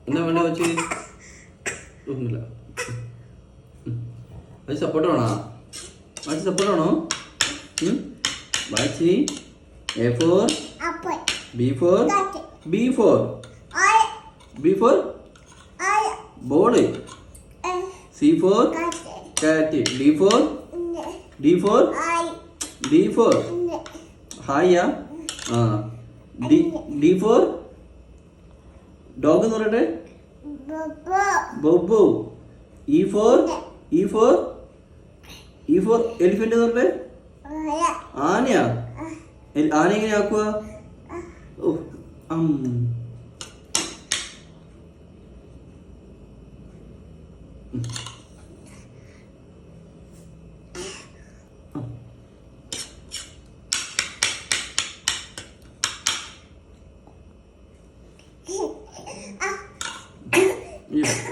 എന്താ വേണ്ട വെച്ച് ഒന്നുമില്ല. അത് സപ്പോർട്ട് വേണോ? വാച്ച് സപ്പോർട്ട് വേണോ? Watch A for B for B for B for ball. C for cat. D for hi ya. D for dog എന്ന് പറയട്ടെ. ബോബോ. E for elephant എന്ന് പറയട്ടെ. ആനയാ? ആന എങ്ങനെ ആക്കുക?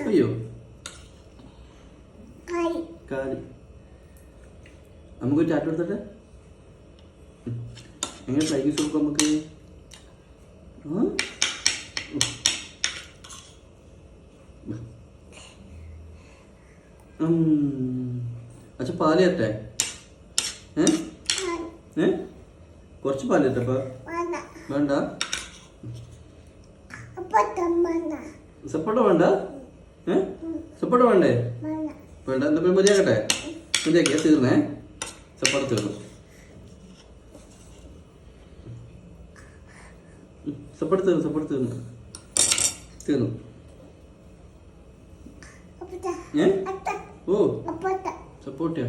അയ്യോ കാലി. നമുക്കൊരു ചാറ്റ് എടുത്തിട്ട് എങ്ങനെ ഫ്ലൈ കിസ് കൊടുക്കാം നമുക്ക്? അച്ഛൻ പാല് തരട്ടെ? കുറച്ച് പാല് തരട്ടെ? വേണ്ട സപ്പോർട്ട് വേണ്ട? സപ്പോർട്ട് വേണ്ടേ? വേണ്ട. എന്താ മതിയാകട്ടെ? മതിയാക്കിയാ തീർന്നേ. സപ്പോർട്ട് തീർന്നു. സപ്പോർട്ട് തീർന്നു. ഓ സപ്പോർട്ട്